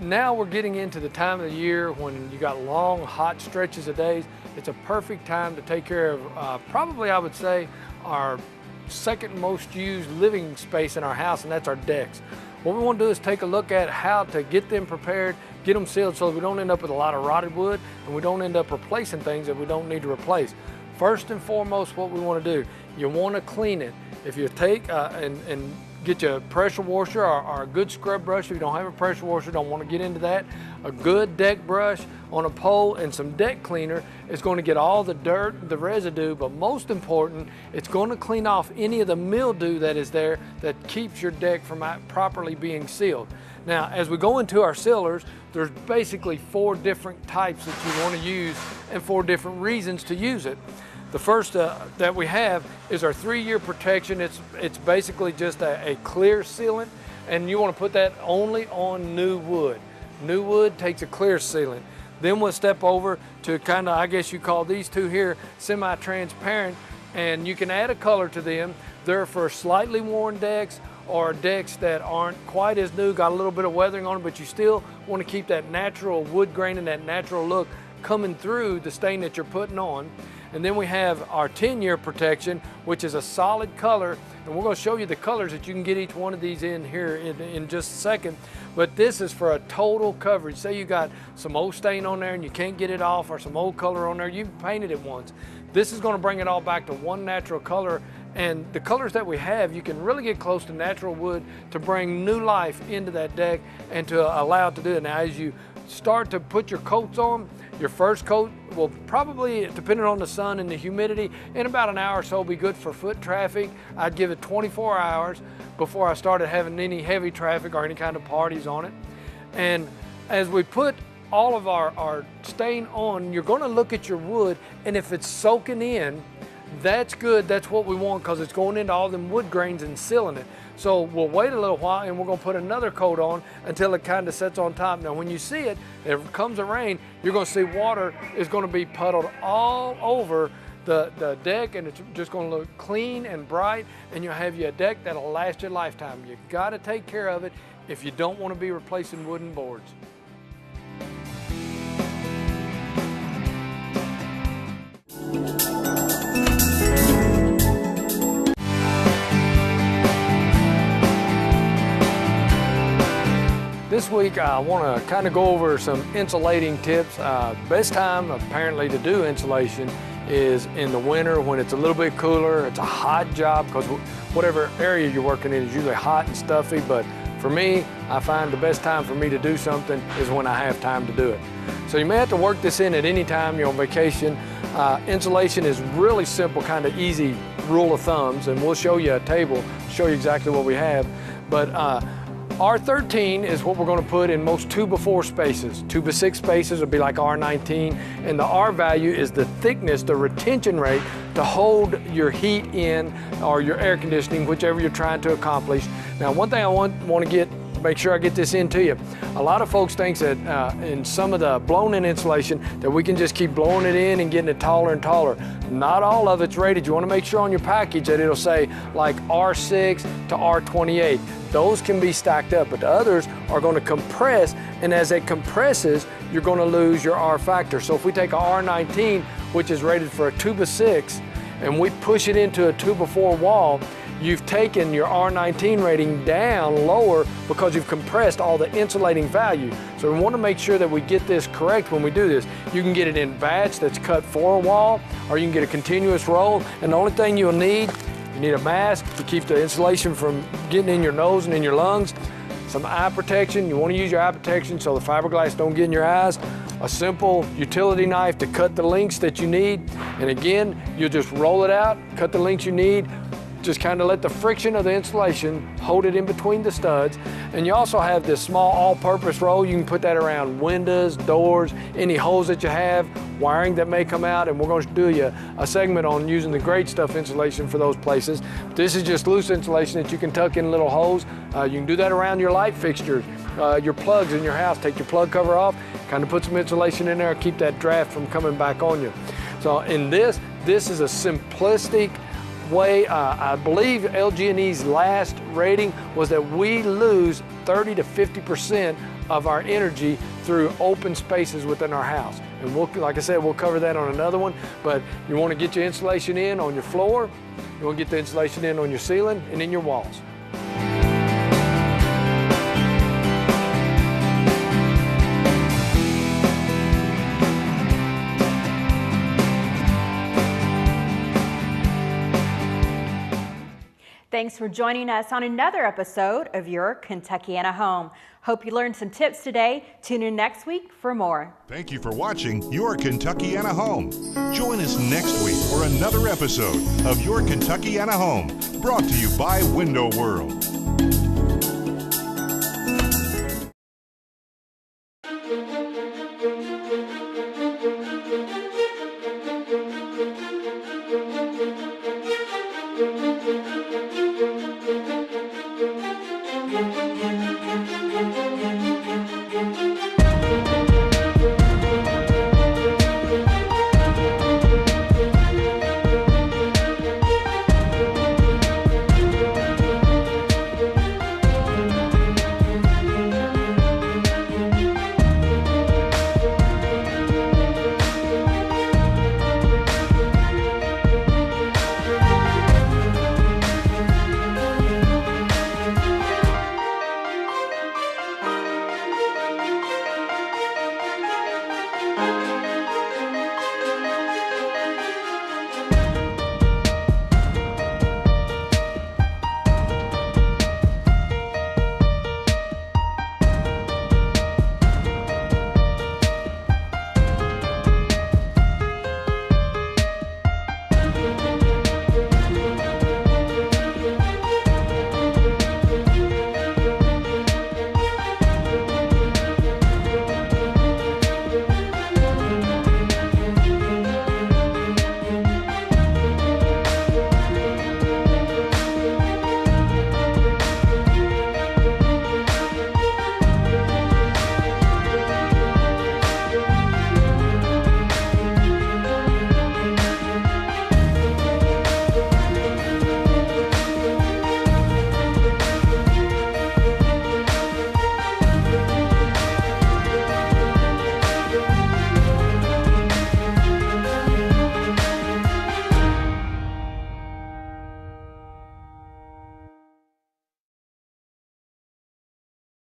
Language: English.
now we're getting into the time of the year when you got long, hot stretches of days. It's a perfect time to take care of probably, I would say, our second most used living space in our house, and that's our decks. What we want to do is take a look at how to get them prepared, get them sealed so that we don't end up with a lot of rotted wood and we don't end up replacing things that we don't need to replace. First and foremost, what we want to do, you want to clean it. If you take and get you a pressure washer or a good scrub brush. If you don't have a pressure washer, don't want to get into that. A good deck brush on a pole and some deck cleaner is going to get all the dirt, the residue, but most important, it's going to clean off any of the mildew that is there that keeps your deck from properly being sealed. Now, as we go into our sealers, there's basically 4 different types that you want to use and 4 different reasons to use it. The first that we have is our 3-year protection. It's basically just a clear sealant, and you want to put that only on new wood. New wood takes a clear sealant. Then we'll step over to kind of, I guess you call these two here, semi-transparent, and you can add a color to them. They're for slightly worn decks or decks that aren't quite as new, got a little bit of weathering on them, but you still want to keep that natural wood grain and that natural look coming through the stain that you're putting on. And then we have our 10-year protection, which is a solid color, and we're going to show you the colors that you can get each one of these in here in just a second. But this is for a total coverage. Say you got some old stain on there and you can't get it off, or some old color on there, you've painted it once. This is going to bring it all back to one natural color, and the colors that we have, you can really get close to natural wood to bring new life into that deck and to allow it to do it. Now, as you start to put your coats on, your first coat will probably, depending on the sun and the humidity, in about an hour or so be good for foot traffic. I'd give it 24 hours before I started having any heavy traffic or any kind of parties on it. And as we put all of our stain on, you're going to look at your wood, and if it's soaking in, that's good. That's what we want, because it's going into all them wood grains and sealing it. So we'll wait a little while and we're going to put another coat on until it kind of sets on top. Now when you see it, if it comes a rain, you're going to see water is going to be puddled all over the deck, and it's just going to look clean and bright, and you'll have you a deck that'll last your lifetime. You've got to take care of it if you don't want to be replacing wooden boards. This week I want to kind of go over some insulating tips. Best time apparently to do insulation is in the winter when it's a little bit cooler. It's a hot job, because whatever area you're working in is usually hot and stuffy, but for me, I find the best time for me to do something is when I have time to do it. So you may have to work this in at any time you're on vacation. Insulation is really simple, kind of easy rule of thumbs, and we'll show you a table, show you exactly what we have. But R13 is what we're going to put in most 2x4 spaces. 2x6 spaces would be like R19, and the R value is the thickness, the retention rate to hold your heat in or your air conditioning, whichever you're trying to accomplish. Now, one thing I want to make sure I get this into you. A lot of folks think that in some of the blown-in insulation that we can just keep blowing it in and getting it taller and taller. Not all of it's rated. You want to make sure on your package that it'll say like R6 to R28. Those can be stacked up, but the others are going to compress, and as it compresses, you're going to lose your R factor. So if we take a R19, which is rated for a 2x6, and we push it into a 2x4 wall, you've taken your R19 rating down lower because you've compressed all the insulating value. So we want to make sure that we get this correct when we do this. You can get it in batch that's cut for a wall, or you can get a continuous roll, and the only thing you'll need, you need a mask to keep the insulation from getting in your nose and in your lungs, some eye protection. You want to use your eye protection so the fiberglass don't get in your eyes, a simple utility knife to cut the lengths that you need, and again, you just roll it out, cut the lengths you need, just kind of let the friction of the insulation hold it in between the studs. And you also have this small all-purpose roll. You can put that around windows, doors, any holes that you have, wiring that may come out, and we're going to do you a segment on using the great stuff insulation for those places. This is just loose insulation that you can tuck in little holes. You can do that around your light fixtures, your plugs in your house. Take your plug cover off, kind of put some insulation in there, keep that draft from coming back on you. So in this is a simplistic way. I believe LG&E's last rating was that we lose 30 to 50% of our energy through open spaces within our house. And like I said, we'll cover that on another one, but you want to get your insulation in on your floor, you want to get the insulation in on your ceiling and in your walls. Thanks for joining us on another episode of Your Kentuckiana Home. Hope you learned some tips today. Tune in next week for more. Thank you for watching Your Kentuckiana Home. Join us next week for another episode of Your Kentuckiana Home, brought to you by Window World.